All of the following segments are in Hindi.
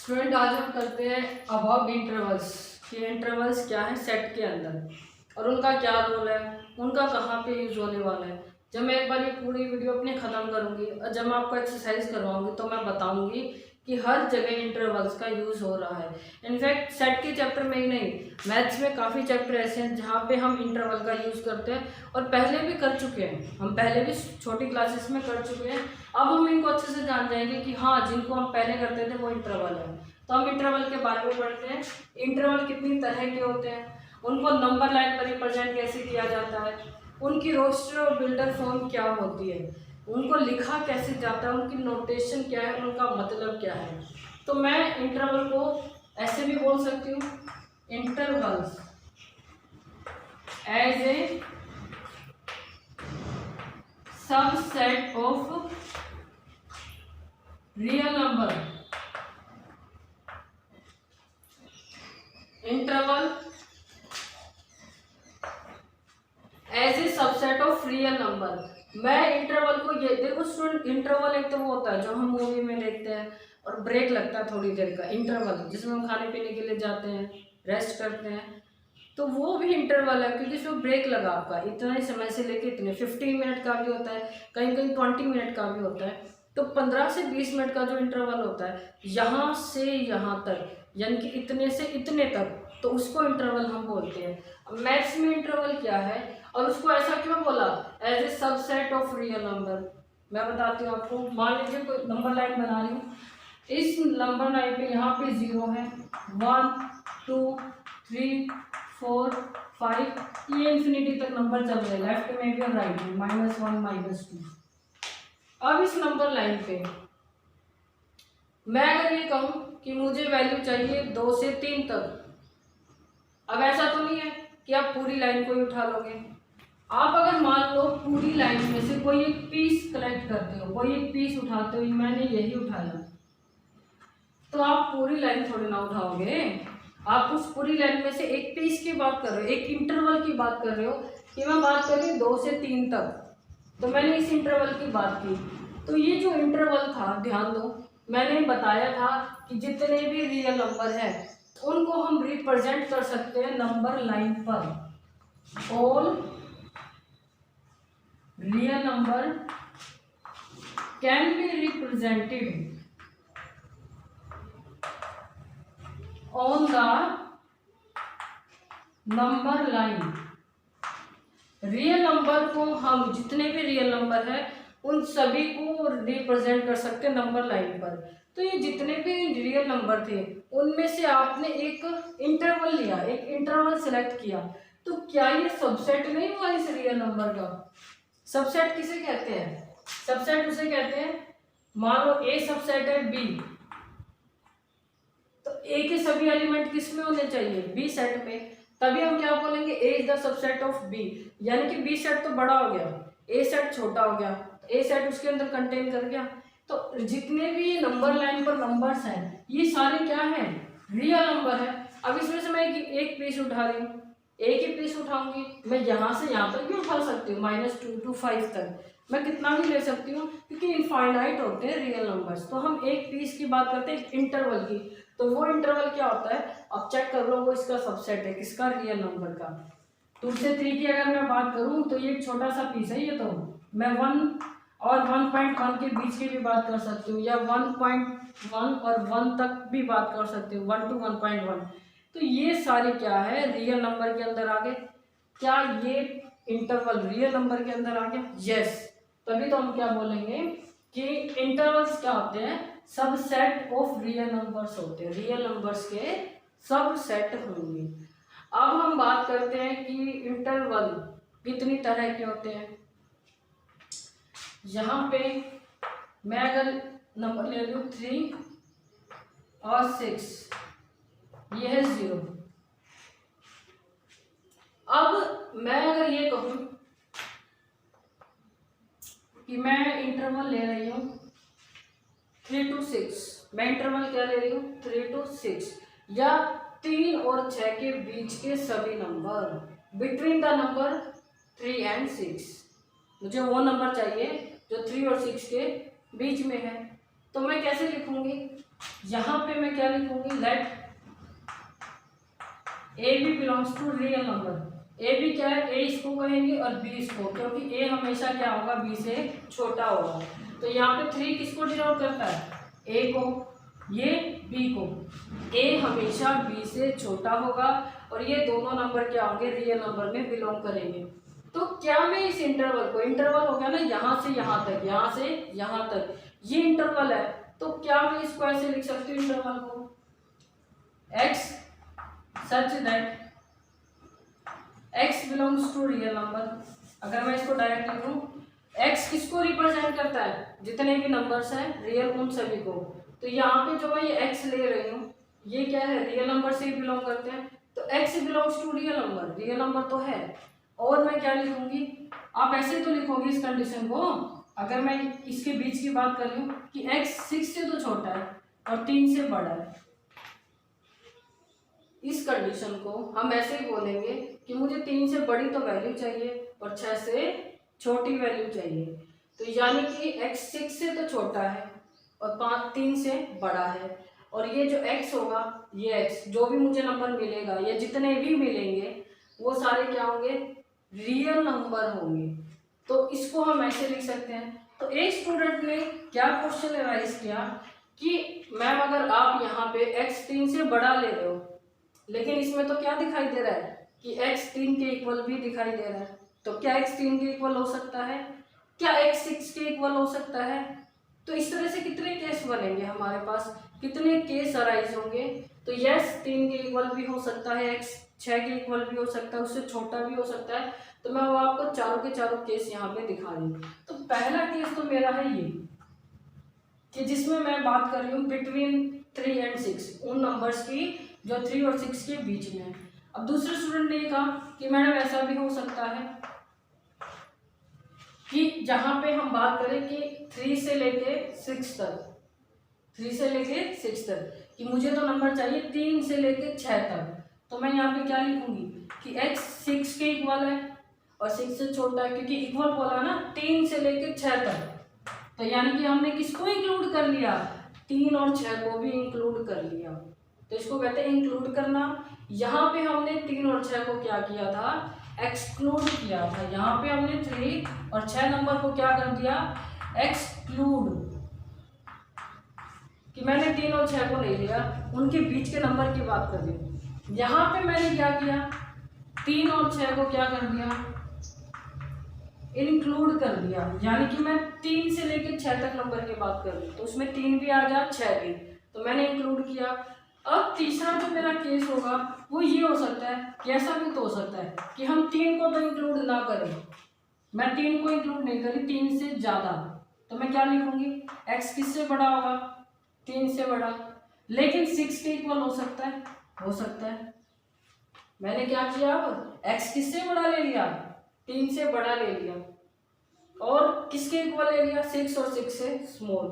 स्टूडेंट आज हम करते हैं अबव इंटरवल्स कि इंटरवल्स क्या है सेट के अंदर और उनका क्या रोल है, उनका कहाँ पे यूज होने वाला है। जब मैं एक बार ये पूरी वीडियो अपनी ख़त्म करूँगी और जब मैं आपको एक्सरसाइज करवाऊँगी तो मैं बताऊँगी कि हर जगह इंटरवल्स का यूज़ हो रहा है। इनफैक्ट सेट के चैप्टर में ही नहीं, मैथ्स में काफ़ी चैप्टर ऐसे हैं जहाँ पे हम इंटरवल का यूज़ करते हैं और पहले भी कर चुके हैं, हम पहले भी छोटी क्लासेस में कर चुके हैं। अब हम इनको अच्छे से जान जाएंगे कि हाँ, जिनको हम पहले करते थे वो इंटरवल है। तो हम इंटरवल के बारे में पढ़ते हैं। इंटरवल कितनी तरह के होते हैं, उनको नंबर लाइन पर रिप्रेजेंट कैसे किया जाता है, उनकी रोस्टर और बिल्डर फॉर्म क्या होती है, उनको लिखा कैसे जाता है, उनकी नोटेशन क्या है, उनका मतलब क्या है। तो मैं इंटरवल को ऐसे भी बोल सकती हूँ, intervals as a subset of real number. Interval as a subset of real number. मैं इंटरवल को ये देखो स्टूडेंट, इंटरवल एक तो वो होता है जो हम मूवी में देखते हैं और ब्रेक लगता है थोड़ी देर का, इंटरवल जिसमें हम खाने पीने के लिए जाते हैं, रेस्ट करते हैं, तो वो भी इंटरवल है क्योंकि इसमें ब्रेक लगा आपका इतना समय से लेके इतने 15 मिनट का भी होता है, कहीं कहीं 20 मिनट का भी होता है। तो 15 से 20 मिनट का जो इंटरवल होता है यहाँ से यहाँ तक, यानी कि इतने से इतने तक, तो उसको इंटरवल हम बोलते हैं। मैथ्स में इंटरवल क्या है और उसको ऐसा क्यों बोला, as a subset of real number. मैं बताती हूँ आपको। मान लीजिए कोई नंबर लाइन बना रही हूँ, इस नंबर लाइन पे यहाँ पे 0 है, 1 2 3 4 5, ये इन्फिनिटी तक नंबर चल रहे हैं, लेफ्ट में भी और राइट में, -1 -2। अब इस नंबर लाइन पे मैं अगर ये कहूँ कि मुझे वैल्यू चाहिए 2 से 3 तक, अब ऐसा तो नहीं है कि आप पूरी लाइन को ही उठा लोगे। आप अगर मान लो पूरी लाइन में से कोई एक पीस कलेक्ट करते हो, कोई एक पीस उठाते हो, मैंने यही उठाया, तो आप पूरी लाइन थोड़ी ना उठाओगे। आप उस पूरी लाइन में से एक पीस की बात कर रहे हो, एक इंटरवल की बात कर रहे हो कि मैं बात कर रही हूँ 2 से 3 तक, तो मैंने इस इंटरवल की बात की। तो ये जो इंटरवल था, ध्यान दो, मैंने बताया था कि जितने भी रियल नंबर है उनको हम रिप्रेजेंट कर सकते हैं नंबर लाइन पर। All real number can be represented on the number line. Real number को हम, जितने भी रियल नंबर है उन सभी को रिप्रेजेंट कर सकते हैं नंबर लाइन पर। तो ये जितने भी रियल नंबर थे उनमें से आपने एक इंटरवल लिया, एक इंटरवल सेलेक्ट किया, तो क्या ये सबसेट नहीं हुआ इस रियल नंबर का? सबसेट किसे कहते हैं? सबसेट उसे कहते हैं, मान लो ए सबसेट है बी, तो ए के सभी एलिमेंट किस में होने चाहिए? बी सेट में। तभी हम क्या बोलेंगे, A is the subset of B, यानी कि बी सेट तो बड़ा हो गया, ए सेट छोटा हो गया, ए सेट उसके अंदर कंटेन कर गया। तो जितने भी नंबर लाइन पर नंबर्स हैं ये सारे क्या हैं? रियल नंबर है। अब इसमें से मैं एक पीस उठा रही हूँ, एक ही पीस उठाऊंगी, मैं यहाँ से यहाँ तक भी उठा सकती हूँ, -2 to 5 तक, मैं कितना भी ले सकती हूँ क्योंकि इनफाइनाइट होते हैं रियल नंबर्स। तो हम एक पीस की बात करते हैं इंटरवल की, तो वो इंटरवल क्या होता है, अब चेक कर लो, वो इसका सबसेट है, किसका? रियल नंबर का। 2 से 3 की अगर मैं बात करूं तो ये एक छोटा सा पीस है, ये तो मैं 1 और 1.1 के बीच की भी बात कर सकती हूँ, या 1.1 और 1 तक भी बात कर सकती हूँ, 1 to 1.1। तो ये सारे क्या है, रियल नंबर के अंदर आ गए। क्या ये इंटरवल रियल नंबर के अंदर आ गया? यस। तभी तो हम क्या बोलेंगे कि इंटरवल्स क्या होते हैं, सबसेट ऑफ रियल नंबर्स होते हैं, रियल नंबर्स के सबसेट होंगे। अब हम बात करते हैं कि इंटरवल कितनी तरह के होते हैं। यहाँ पे मैं अगर नंबर ले लूँ 3 और 6, ये है 0। अब मैं अगर ये कहूँ कि मैं इंटरवल ले रही हूँ 3 to 6, मैं इंटरवल क्या ले रही हूँ? 3 to 6, या 3 और 6 के बीच के सभी number, between the number 3 and 6। मुझे वो नंबर चाहिए जो 3 और 6 के बीच में है। तो मैं कैसे लिखूंगी? यहाँ पे मैं क्या लिखूंगी, let A B belongs to real number. A B क्या है, ए इसको कहेंगे और बी इसको, क्योंकि ए हमेशा क्या होगा, बी से छोटा होगा। तो यहाँ पे 3 किसको डिनोट करता है, ए को, ये बी को। ए हमेशा बी से छोटा होगा और ये दोनों नंबर क्या होंगे, रियल नंबर में बिलोंग करेंगे। तो क्या मैं इस इंटरवल को, इंटरवल हो गया ना यहाँ से यहाँ तक, यहाँ से यहाँ तक, ये इंटरवल है, तो क्या मैं इसको ऐसे लिख सकती हूँ इंटरवल को, x such that x belongs to real number. अगर मैं इसको डायरेक्ट लिखूं, x किसको रिप्रेजेंट करता है, जितने भी नंबर्स हैं रियल उन सभी को। तो यहाँ पे जो मैं ये x ले रही हूँ, ये क्या है, रियल नंबर से ही बिलोंग करते हैं, तो x belongs to real number, real number तो है। और मैं क्या लिखूंगी, आप ऐसे तो लिखोगे इस कंडीशन को, अगर मैं इसके बीच की बात कर रही हूँ कि x 6 से तो छोटा है और 3 से बड़ा है, इस कंडीशन को हम ऐसे ही बोलेंगे कि मुझे 3 से बड़ी तो वैल्यू चाहिए और 6 से छोटी वैल्यू चाहिए। तो यानी कि x 6 से तो छोटा है और 3 से बड़ा है, और ये जो x होगा, ये x जो भी मुझे नंबर मिलेगा या जितने भी मिलेंगे वो सारे क्या होंगे, रियल नंबर होंगे। तो इसको हम ऐसे लिख सकते हैं। तो एक स्टूडेंट ने क्या क्वेश्चन राइज किया कि मैम अगर आप यहाँ पे x 3 से बड़ा ले रहे हो, लेकिन इसमें तो क्या दिखाई दे रहा है कि x 3 के इक्वल भी दिखाई दे रहा है, तो क्या x 3 के इक्वल हो सकता है, क्या x 6 के इक्वल हो सकता है। तो इस तरह से कितने केस बनेंगे हमारे पास, कितने केस अराइज होंगे। तो यस 3 के इक्वल भी हो सकता है, x 6 के इक्वल भी हो सकता है, उससे छोटा भी हो सकता है। तो मैं वो आपको चारों के चारों केस यहाँ पे दिखा दूँ। तो पहला केस तो मेरा है ये कि जिसमें मैं बात कर रही हूँ बिटवीन 3 and 6, उन नंबर्स की जो 3 और 6 के बीच में है। अब दूसरे स्टूडेंट ने कहा कि मैडम ऐसा भी हो सकता है कि जहां पे हम बात करें कि 3 से लेके 6 तक, 3 से लेके 6 तक, कि मुझे तो नंबर चाहिए 3 से लेके 6 तक। तो मैं यहाँ पे क्या लिखूंगी कि x 6 के इक्वल है और 6 से छोटा है, क्योंकि इक्वल बोला ना 3 से लेके 6 तक। तो यानी कि हमने किसको इंक्लूड कर लिया, 3 और 6 को भी इंक्लूड कर लिया। तो इसको कहते हैं इंक्लूड करना। यहाँ पे हमने 3 और 6 को क्या किया था, एक्सक्लूड किया था। यहाँ पे हमने 3 और 6 नंबर को क्या कर दिया, एक्सक्लूड, कि मैंने 3 और 6 को नहीं लिया, उनके बीच के नंबर की बात कर दी। यहाँ पे मैंने क्या किया, 3 और 6 को क्या कर दिया, इंक्लूड कर दिया। यानी कि मैं 3 से लेकर 6 तक नंबर की बात कर रही हूँ, तो उसमें 3 भी आ गया, 6 भी, तो मैंने इंक्लूड किया। अब तीसरा जो मेरा केस होगा वो ये हो सकता है कि ऐसा भी तो हो सकता है कि हम 3 को तो इंक्लूड ना करें, मैं 3 को इंक्लूड नहीं करी, 3 से ज़्यादा, तो मैं क्या लिखूंगी, x किससे बड़ा होगा, 3 से बड़ा, लेकिन 6 के इक्वल हो सकता है, हो सकता है। मैंने क्या किया, अब x किससे बड़ा ले लिया, 3 से बड़ा ले लिया, और किसके इक्वल ले लिया, 6 और 6 से स्मॉल।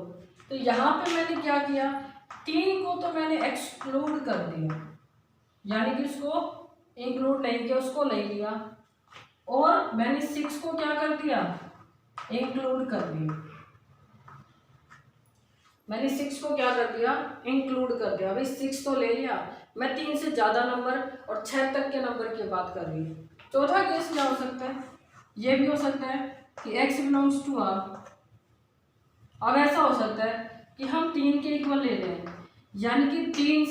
तो यहाँ पे मैंने क्या किया, 3 को तो मैंने एक्सक्लूड कर दिया, यानी कि उसको इंक्लूड नहीं किया, उसको नहीं लिया, और मैंने 6 को क्या कर दिया, इंक्लूड कर दिया। मैंने 6 को क्या कर दिया, इंक्लूड कर दिया। भाई 6 तो ले लिया, मैं 3 से ज़्यादा नंबर और 6 तक के नंबर की बात कर रही हूँ। चौथा केस क्या हो सकता है, ये भी हो सकता है कि x बिलोंग्स टू r। अब ऐसा हो सकता है कि हम 3 के इक्वल ले रहे हैं, यानी कि 3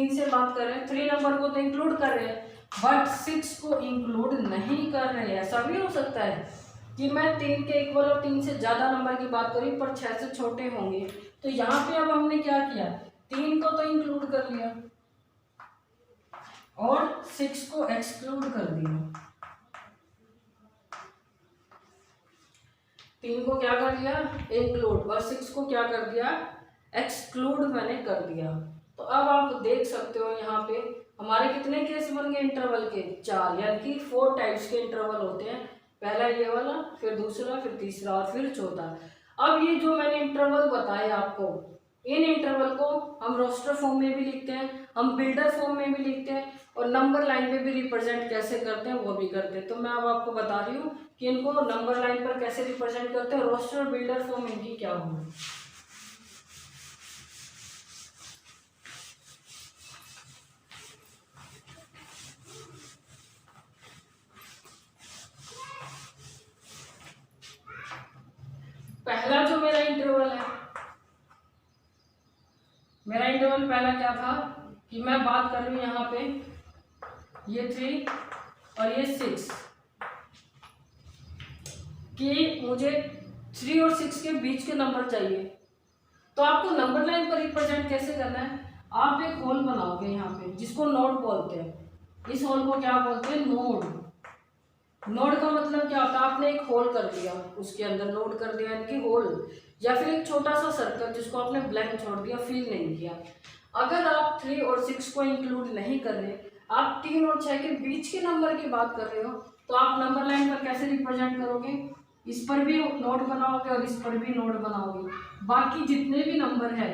से बात कर रहे हैं, 3 नंबर को तो इंक्लूड कर रहे हैं बट 6 को इंक्लूड नहीं कर रहे हैं। ऐसा भी हो सकता है कि मैं 3 के इक्वल और 3 से ज़्यादा नंबर की बात करी पर 6 से छोटे होंगे। तो यहाँ पे अब हमने क्या किया, 3 को तो इंक्लूड कर लिया और 6 को एक्सक्लूड कर दिया। 3 को क्या कर दिया, इंक्लूड, और 6 को क्या कर दिया, एक्सक्लूड मैंने कर दिया। तो अब आप देख सकते हो यहाँ पे हमारे कितने केस बन गए इंटरवल के, 4, यानी कि 4 टाइप्स के इंटरवल होते हैं। पहला ये वाला, फिर दूसरा, फिर तीसरा और फिर चौथा। अब ये जो मैंने इंटरवल बताए आपको, इन इंटरवल को हम रोस्टर फॉर्म में भी लिखते हैं, हम बिल्डर फॉर्म में भी लिखते हैं, और नंबर लाइन में भी रिप्रेजेंट कैसे करते हैं वो भी करते हैं। तो मैं अब आपको बता रही हूँ कि इनको नंबर लाइन पर कैसे रिप्रेजेंट करते हैं, रोस्टर बिल्डर फॉर्म इनकी क्या होगी। मेरा इंटरवल पहला क्या था कि मैं बात कर रही हूँ यहाँ पे ये 3 और ये 6 कि मुझे 3 और 6 के बीच के नंबर चाहिए। तो आपको नंबर लाइन पर रिप्रेजेंट कैसे करना है, आप एक होल बनाओगे यहाँ पे जिसको नोड बोलते हैं। इस होल को क्या बोलते हैं, नोड। नोड का मतलब क्या होता है, आपने एक होल कर दिया, उसके अंदर नोड कर दिया यानी कि होल, या फिर एक छोटा सा सर्कल जिसको आपने ब्लैंक छोड़ दिया, फिल नहीं किया। अगर आप 3 और 6 को इंक्लूड नहीं कर रहे, आप 3 और 6 के बीच के नंबर की बात कर रहे हो, तो आप नंबर लाइन पर कैसे रिप्रेजेंट करोगे, इस पर भी नोड बनाओगे और इस पर भी नोड बनाओगे। बाकी जितने भी नंबर है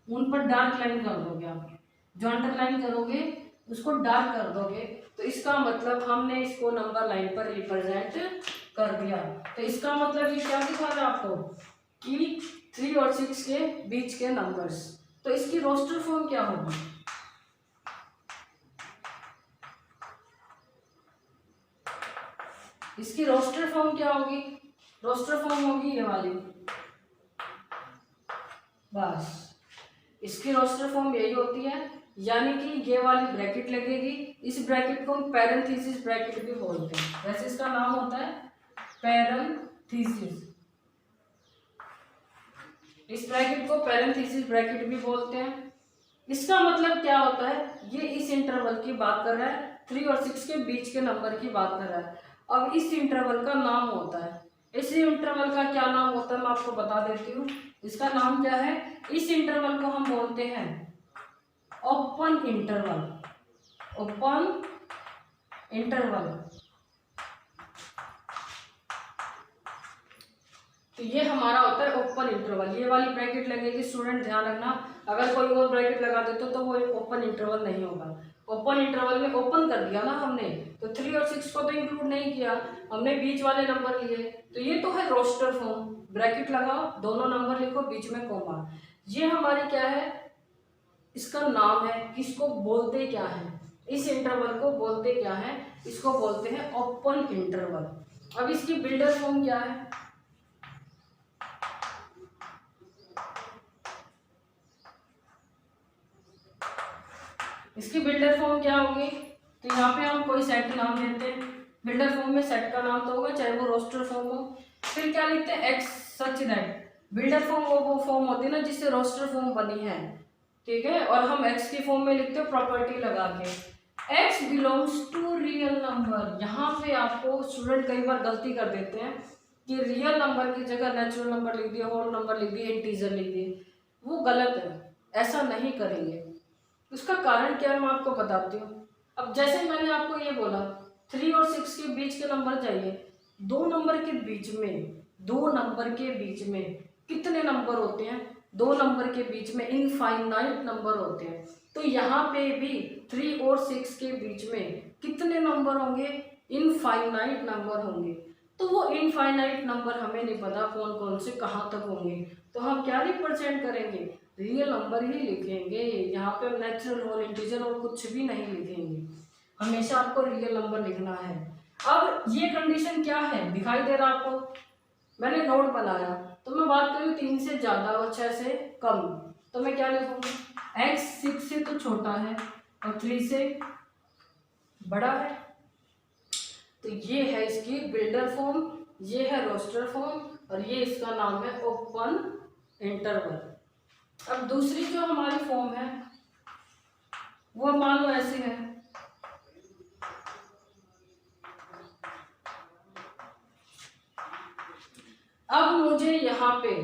उन पर डार्क लाइन कर दोगे, आप जो अंडरलाइन करोगे उसको डार्क कर दोगे। तो इसका मतलब हमने इसको नंबर लाइन पर रिप्रेजेंट कर दिया। तो इसका मतलब ये क्या दिखा रहा है आपको कि 3 और 6 के बीच के नंबर्स। तो इसकी रोस्टर फॉर्म क्या होगी, इसकी रोस्टर फॉर्म क्या होगी, रोस्टर फॉर्म होगी ये वाली, बस इसकी रोस्टर फॉर्म यही होती है। यानी कि ये वाली ब्रैकेट लगेगी, इस ब्रैकेट को हम पैरेंथेसिस ब्रैकेट भी बोलते हैं, वैसे इसका नाम होता है पैरेंथेसिस। इस ब्रैकेट को पैरेंथेसिस ब्रैकेट भी बोलते हैं। इसका मतलब क्या होता है, ये इस इंटरवल की बात कर रहा है, 3 और 6 के बीच के नंबर की बात कर रहा है। अब इस इंटरवल का नाम होता है, इस इंटरवल का क्या नाम होता है मैं आपको बता देती हूँ। इसका नाम क्या है, इस इंटरवल को हम बोलते हैं ओपन इंटरवल। ओपन इंटरवल, तो ये हमारा होता है ओपन इंटरवल। ये वाली ब्रैकेट लगेगी, स्टूडेंट ध्यान रखना, अगर कोई और ब्रैकेट लगा देते तो वो ओपन इंटरवल नहीं होगा। ओपन इंटरवल में ओपन कर दिया ना हमने, तो 3 और 6 को तो इंक्लूड नहीं किया, हमने बीच वाले नंबर लिए, तो ये तो है रोस्टर फॉर्म। ब्रैकेट लगाओ, दोनों नंबर लिखो, बीच में कोमा। ये हमारी क्या है, इसका नाम है, किसको बोलते क्या है, इस इंटरवल को बोलते क्या है, इसको बोलते हैं ओपन इंटरवल। अब इसकी बिल्डर फॉर्म क्या है, इसकी बिल्डर फॉर्म क्या होगी, तो यहाँ पे हम कोई सेट नाम देते हैं, बिल्डर फॉर्म में सेट का नाम तो होगा, चाहे वो रोस्टर फॉर्म हो। फिर क्या लिखते हैं, x such that. Builder form वो फॉर्म होती है ना जिससे रोस्टर फॉर्म बनी है, ठीक है, और हम एक्स की फॉर्म में लिखते हैं प्रॉपर्टी लगा के, X belongs to real number. यहाँ पे आपको स्टूडेंट कई बार गलती कर देते हैं कि रियल नंबर की जगह नेचुरल नंबर लिख दिया, होल नंबर लिख दिया, इंटीजर लिख दिए, वो गलत है, ऐसा नहीं करेंगे। उसका कारण क्या है मैं आपको बताती हूँ। अब जैसे मैंने आपको ये बोला 3 और 6 के बीच के नंबर चाहिए, दो नंबर के बीच में, दो नंबर के बीच में कितने नंबर होते हैं, दो नंबर के बीच में इनफाइनाइट नंबर होते हैं। तो यहाँ पे भी 3 और 6 के बीच में कितने नंबर होंगे, इनफाइनाइट नंबर होंगे। तो वो इनफाइनाइट नंबर हमें नहीं पता कौन कौन से कहाँ तक होंगे, तो हम क्या रिप्रेजेंट करेंगे, रियल नंबर ही लिखेंगे। यहाँ पे नेचुरल और इंटीजर और कुछ भी नहीं लिखेंगे, हमेशा आपको रियल नंबर लिखना है। अब ये कंडीशन क्या है, दिखाई दे रहा आपको, मैंने नोट बनाया, तो मैं बात करूँ 3 से ज़्यादा और 6 से कम, तो मैं क्या लिखूँगी, x 6 से तो छोटा है और 3 से बड़ा है। तो ये है इसकी बिल्डर फॉर्म, ये है रोस्टर फॉर्म, और ये इसका नाम है ओपन इंटरवल। अब दूसरी जो हमारी फॉर्म है वो मान लो ऐसे है, अब मुझे यहाँ पे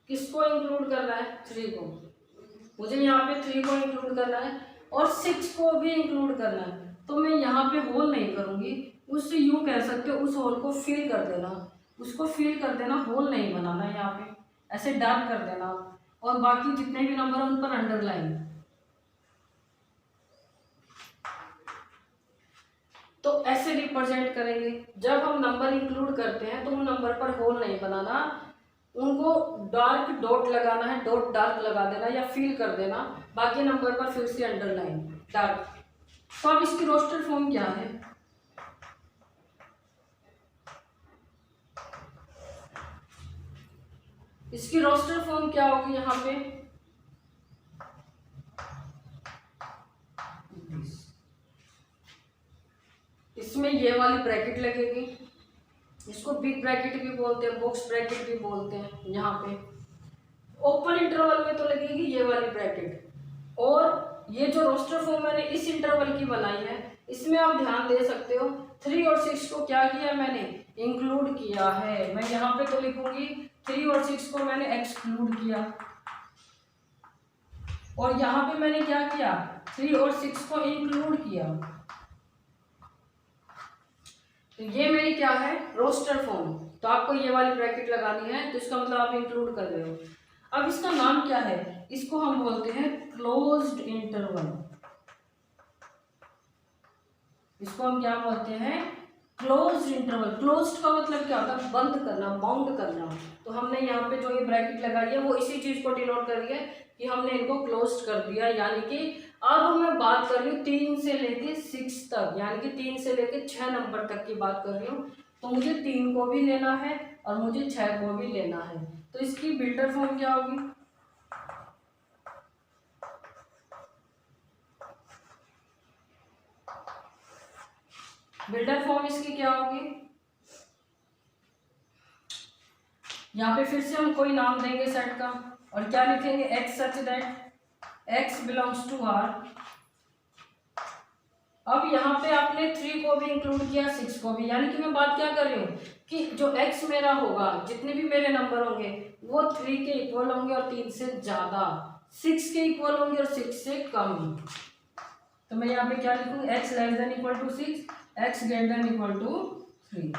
किसको इंक्लूड करना है, 3 को, मुझे यहाँ पे 3 को इंक्लूड करना है और 6 को भी इंक्लूड करना है। तो मैं यहाँ पे होल नहीं करूँगी, उससे यूँ कह सकते हो उस होल को फिल कर देना, उसको फिल कर देना, होल नहीं बनाना, यहाँ पे ऐसे डार्क कर देना, और बाकी जितने भी नंबर हैं उन पर अंडरलाइन। तो ऐसे रिप्रेजेंट करेंगे, जब हम नंबर इंक्लूड करते हैं तो उन नंबर पर होल नहीं बनाना, उनको डार्क डॉट लगाना है, डॉट डार्क लगा देना या फिल कर देना, बाकी नंबर पर फिर से अंडरलाइन डार्क। तो अब इसकी रोस्टर फॉर्म क्या है, इसकी रोस्टर फॉर्म क्या होगी, यहाँ पे इसमें ये वाली ब्रैकेट लगेगी, इसको बिग ब्रैकेट भी बोलते हैं, बॉक्स ब्रैकेट भी बोलते हैं। यहाँ पे ओपन इंटरवल में तो लगेगी ये वाली ब्रैकेट, और ये जो रोस्टर फॉर्म मैंने इस इंटरवल की बनाई है, इसमें आप ध्यान दे सकते हो 3 और 6 को क्या किया मैंने, इंक्लूड किया है। मैं यहाँ पे तो लिखूंगी 3 और 6 को मैंने एक्सक्लूड किया, और यहाँ पे मैंने क्या किया, 3 और 6 को इंक्लूड किया। तो ये मेरी क्या है, रोस्टर फॉर्म। तो आपको ये वाली ब्रैकेट लगानी है, तो इसका मतलब आप इंक्लूड कर रहे हो। अब इसका नाम क्या है, इसको हम बोलते हैं क्लोज्ड इंटरवल। इसको हम क्या बोलते हैं, क्लोज्ड इंटरवल। क्लोज्ड का मतलब क्या होता है, बंद करना, बाउंड करना। तो हमने यहाँ पे जो ये ब्रैकेट लगाई है वो इसी चीज को डिनोट कर रही है कि हमने इनको क्लोज्ड कर दिया। यानी कि अब मैं बात कर रही हूँ 3 से लेके 6 तक, यानी कि 3 से लेके 6 नंबर तक की बात कर रही हूँ। तो मुझे 3 को भी लेना है और मुझे 6 को भी लेना है। तो इसकी बिल्डर फॉर्म क्या होगी, बिल्डर फॉर्म इसकी क्या होगी, यहाँ पे फिर से हम कोई नाम देंगे सेट का, और क्या लिखेंगे, x such that x belongs to R। अब यहाँ पे आपने 3 को भी इंक्लूड किया, 6 को भी, यानी कि मैं बात क्या कर रही हूँ कि जो x मेरा होगा, जितने भी मेरे नंबर होंगे वो 3 के इक्वल होंगे और 3 से ज्यादा, 6 के इक्वल होंगे और 6 से कम। तो मैं यहाँ पे क्या लिखूंगी, x less than equal to 6, x greater than equal to 3।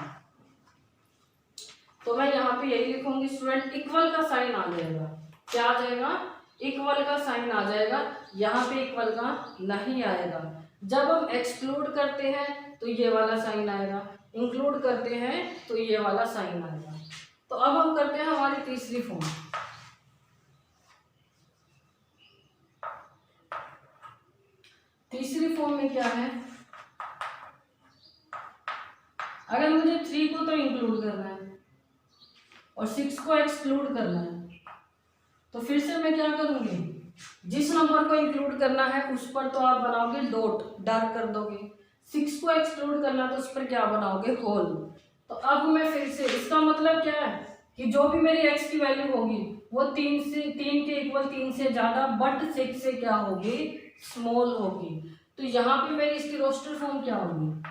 तो मैं यहाँ पे यही लिखूंगी स्टूडेंट, इक्वल का साइन आ जाएगा। क्या आ जाएगा, इक्वल का साइन आ जाएगा। यहाँ पे इक्वल का नहीं आएगा। जब हम एक्सक्लूड करते हैं तो ये वाला साइन आएगा, इंक्लूड करते हैं तो ये वाला साइन आएगा। तो अब हम करते हैं हमारी तीसरी फॉर्म। तीसरी फॉर्म में क्या है, अगर मुझे 3 को तो इंक्लूड करना है और 6 को एक्सक्लूड करना है, तो फिर से मैं क्या करूंगी, जिस नंबर को इंक्लूड करना है उस पर तो आप बनाओगे डॉट, डार्क कर दोगे। 6 को एक्सक्लूड करना तो उस पर क्या बनाओगे, होल। तो अब मैं फिर से, इसका मतलब क्या है कि जो भी मेरी x की वैल्यू होगी वो 3 के इक्वल, 3 से ज्यादा, बट 6 से क्या होगी, स्मॉल होगी। तो यहाँ पे मेरी इसकी रोस्टर फॉर्म क्या होगी,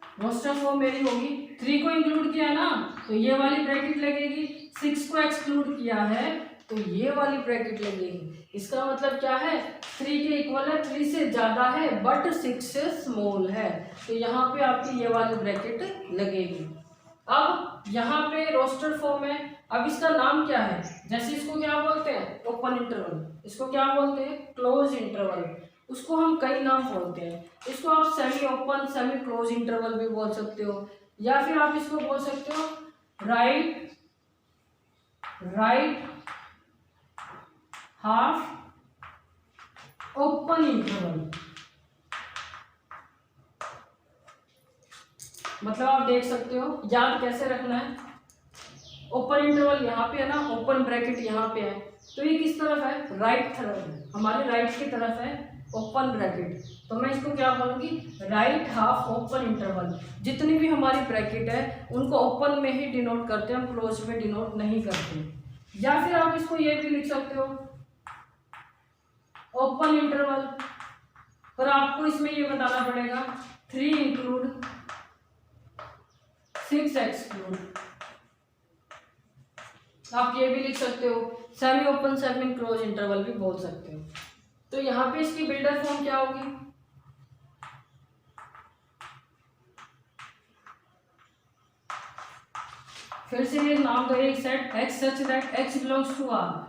रोस्टर फॉर्म मेरी होगी, 3 को इंक्लूड किया ना तो ये वाली ब्रैकेट लगेगी, 6 को एक्सक्लूड किया है तो ये वाली ब्रैकेट लगेगी। इसका मतलब क्या है, 3 के इक्वल है, 3 से ज्यादा है, बट 6 से स्मॉल है। तो यहाँ पे आपकी ये वाली ब्रैकेट लगेगी। अब यहाँ पे रोस्टर फॉर्म है। अब इसका नाम क्या है, जैसे इसको क्या बोलते हैं, ओपन इंटरवल, इसको क्या बोलते हैं, क्लोज इंटरवल। उसको हम कई नाम बोलते हैं, इसको आप semi open, semi close interval भी बोल सकते हो, या फिर आप इसको बोल सकते हो राइट हाफ ओपन इंटरवल। मतलब आप देख सकते हो, याद कैसे रखना है, ओपन इंटरवल यहाँ पे है ना, ओपन ब्रैकेट यहाँ पे है, तो ये किस तरफ है, राइट तरफ है, हमारे राइट की तरफ है ओपन ब्रैकेट। तो मैं इसको क्या बोलूंगी, राइट हाफ ओपन इंटरवल। जितनी भी हमारी ब्रैकेट है उनको ओपन में ही डिनोट करते हैं, हम क्लोज में डिनोट नहीं करते। या फिर आप इसको ये भी लिख सकते हो ओपन इंटरवल, पर आपको इसमें ये बताना पड़ेगा 3 इंक्लूड 6 एक्सक्लूड। आप ये भी लिख सकते हो semi open, semi close interval भी बोल सकते हो। तो यहाँ पे इसकी बिल्डर फॉर्म क्या होगी, फिर से ये नाम दो, एक set x such that x belongs to R।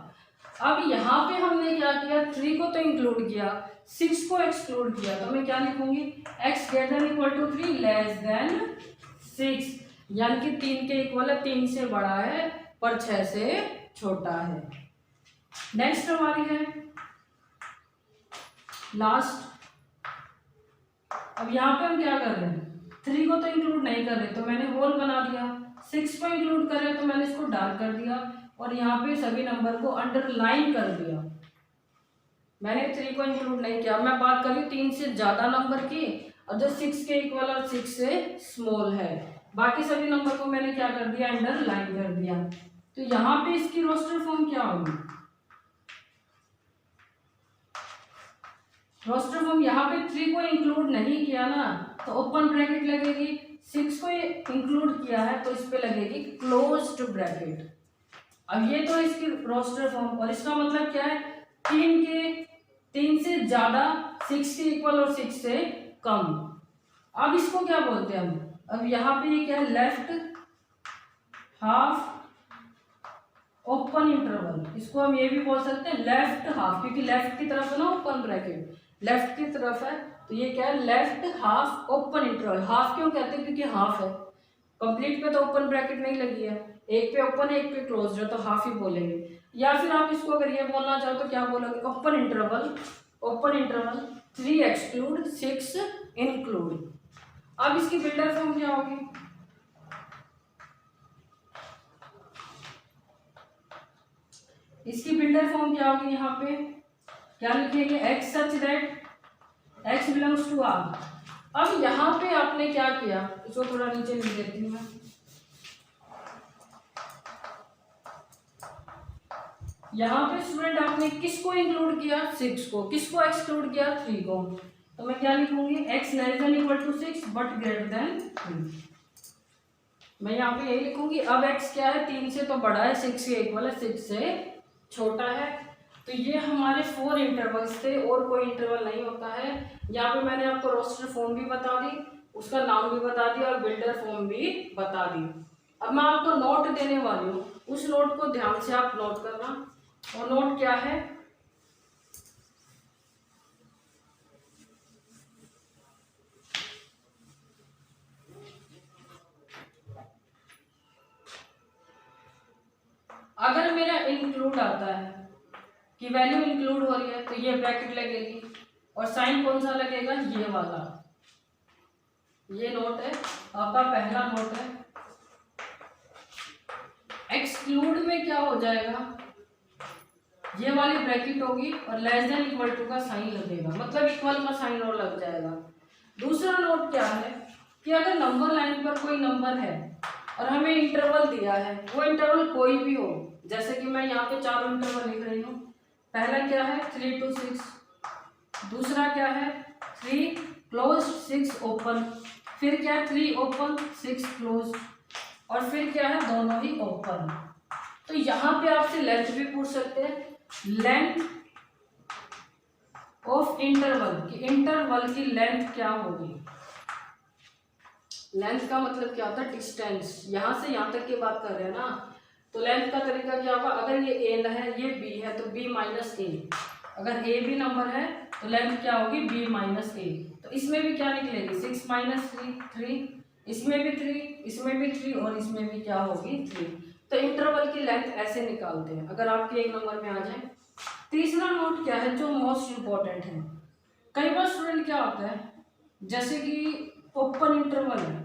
अब यहाँ पे हमने क्या किया, 3 को तो इंक्लूड किया, 6 को एक्सक्लूड किया। तो मैं क्या लिखूंगी, x greater than equal to 3, less than 6, यानी कि 3 के इक्वल है, 3 से बड़ा है पर 6 से छोटा है। नेक्स्ट हमारी है लास्ट। अब यहाँ पे हम क्या कर रहे हैं, 3 को तो इंक्लूड नहीं कर रहे तो मैंने होल बना दिया, 6 को इंक्लूड कर रहे तो मैंने इसको डार्क कर दिया, और यहाँ पे सभी नंबर को अंडरलाइन कर दिया। मैंने 3 को इंक्लूड नहीं किया। मैं बात कर रही हूँ 3 से ज़्यादा नंबर की, और जो 6 के इक्वल और 6 से स्मॉल है। बाकी सभी नंबर को मैंने क्या कर दिया, अंडरलाइन कर दिया। तो यहाँ पे इसकी रोस्टर फॉर्म क्या होगी, रोस्टर फॉर्म यहाँ पे 3 को इंक्लूड नहीं किया ना, तो ओपन ब्रैकेट लगेगी। 6 को इंक्लूड किया है तो इस पे लगेगी क्लोज्ड ब्रैकेट। अब ये तो इसकी रोस्टर फॉर्म, और इसका मतलब क्या है, 3 से ज्यादा, 6 के इक्वल और 6 से कम। अब इसको क्या बोलते हैं हम, अब यहाँ पे ये क्या है, लेफ्ट हाफ ओपन इंटरवल, इसको हम ये भी बोल सकते हैं लेफ्ट हाफ, क्योंकि लेफ्ट की तरफ है ना ओपन ब्रैकेट, लेफ्ट की तरफ है, तो ये क्या है, left half open interval. Half क्यों कहते हैं, क्योंकि हाफ है, कंप्लीट पे तो ओपन ब्रैकेट नहीं लगी है, एक पे ओपन है एक पे क्लोज है, तो हाफ ही बोलेंगे। या फिर आप इसको अगर ये बोलना चाहो तो क्या बोलोगे, open interval, open interval 3 exclude 6 include. अब इसकी बिल्डर फॉर्म क्या होगी, इसकी बिल्डर फॉर्म क्या होगी, यहाँ पे क्या लिखेंगे, X such that X belongs to R. अब यहाँ पे आपने क्या किया, इसको थोड़ा नीचे लिख देती हूँ मैं, यहाँ पे स्टूडेंट आपने किसको इंक्लूड किया, 6 को, किसको एक्सक्लूड किया, 3 को। तो मैं क्या लिखूंगी, x less than equal to 6 but greater than 3, मैं यहाँ पे यही लिखूंगी। अब x क्या है, 3 से तो बड़ा है, 6 के इक्वल है, 6 से छोटा है। तो ये हमारे 4 इंटरवल्स थे, और कोई इंटरवल नहीं होता है। यहाँ पे मैंने आपको रोस्टर फॉर्म भी बता दी, उसका नाम भी बता दिया, और बिल्डर फॉर्म भी बता दी। अब मैं आपको नोट देने वाली हूँ, उस नोट को ध्यान से आप नोट करना। और नोट क्या है, अगर मेरा इंक्लूड आता है कि वैल्यू इंक्लूड हो रही है, तो ये ब्रैकेट लगेगी, और साइन कौन सा लगेगा, ये वाला। ये नोट है आपका, पहला नोट है। एक्सक्लूड में क्या हो जाएगा, ये वाली ब्रैकेट होगी और लेस देन इक्वल टू का साइन लगेगा, मतलब इक्वल का साइन और लग जाएगा। दूसरा नोट क्या है कि अगर नंबर लाइन पर कोई नंबर है और हमें इंटरवल दिया है, वो इंटरवल कोई भी हो, जैसे कि मैं यहाँ पे 4 इंटरवल लिख रही हूँ। पहला क्या है 3 to 6, दूसरा क्या है 3 क्लोज 6 ओपन, फिर क्या है 3 ओपन 6 क्लोज, और फिर क्या है दोनों ही ओपन। तो यहाँ पे आपसे लेंथ भी पूछ सकते हैं, लेंथ ऑफ इंटरवल, कि इंटरवल की लेंथ क्या होगी। लेंथ का मतलब क्या होता है, डिस्टेंस, यहाँ से यहाँ तक की बात कर रहे हैं ना, तो लेंथ का तरीका क्या होगा, अगर ये ए है ये बी है तो बी माइनस ए, अगर ए भी नंबर है तो लेंथ क्या होगी बी माइनस ए। तो इसमें भी क्या निकलेगी 6 माइनस 3, इसमें भी 3, इसमें भी 3, और इसमें भी क्या होगी 3। तो इंटरवल की लेंथ ऐसे निकालते हैं, अगर आपके एक नंबर में आ जाए। तीसरा नोट क्या है जो मोस्ट इम्पोर्टेंट है, कई बार स्टूडेंट क्या होता है, जैसे कि ओपन इंटरवल है,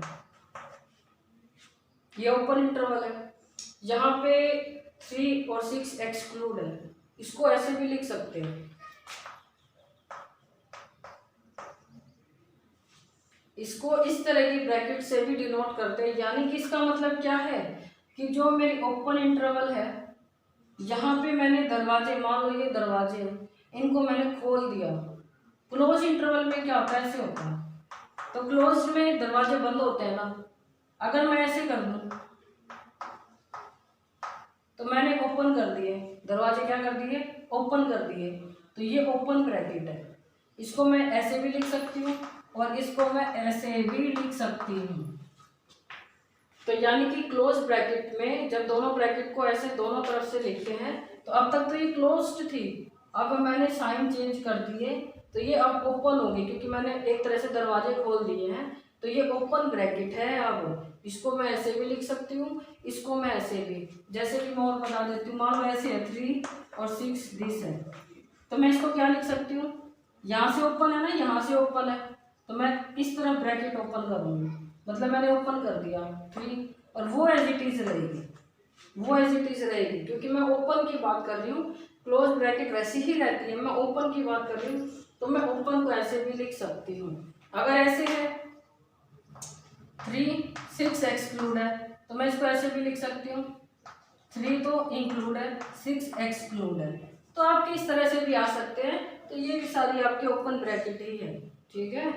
ये ओपन इंटरवल है, यहाँ पे 3 और 6 एक्सक्लूड है, इसको ऐसे भी लिख सकते हैं, इसको इस तरह की ब्रैकेट से भी डिनोट करते हैं। यानी कि इसका मतलब क्या है कि जो मेरी ओपन इंटरवल है, यहाँ पे मैंने दरवाजे, मान लो ये दरवाजे हैं, इनको मैंने खोल दिया। क्लोज इंटरवल में क्या होता है, ऐसे होता है, तो क्लोज में दरवाजे बंद होते हैं ना, अगर मैं ऐसे कर दूं तो मैंने ओपन कर दिए दरवाजे, क्या कर दिए ओपन कर दिए, तो ये ओपन ब्रैकेट है। इसको मैं ऐसे भी लिख सकती हूँ और इसको मैं ऐसे भी लिख सकती हूँ। तो यानी कि क्लोज ब्रैकेट में जब दोनों ब्रैकेट को ऐसे दोनों तरफ से लिखते हैं, तो अब तक तो ये क्लोज्ड थी, अब मैंने साइन चेंज कर दिए तो ये अब ओपन होगी, क्योंकि मैंने एक तरह से दरवाजे खोल दिए हैं, तो ये ओपन ब्रैकेट है। अब इसको मैं ऐसे भी लिख सकती हूँ, इसको मैं ऐसे भी, जैसे कि मैं और बता देती हूँ, मान लो ऐसे है 3 और 6 दिस है, तो मैं इसको क्या लिख सकती हूँ, यहाँ से ओपन है ना, यहाँ से ओपन है, तो मैं इस तरह ब्रैकेट ओपन करूँगी, मतलब मैंने ओपन कर दिया 3, और वो एज इट इज रहेगी, वो एज इट इज रहेगी, क्योंकि मैं ओपन की बात कर रही हूँ। क्लोज ब्रैकेट वैसी ही रहती है, मैं ओपन की बात कर रही हूँ, तो मैं ओपन को ऐसे भी लिख सकती हूँ। अगर ऐसे है 3 6 एक्सक्लूड है तो मैं इसको ऐसे भी लिख सकती हूँ 3 तो इंक्लूड है 6 एक्सक्लूड है। तो आप किस तरह से भी आ सकते हैं, तो ये भी सारी आपके ओपन ब्रैकेट ही है, ठीक है।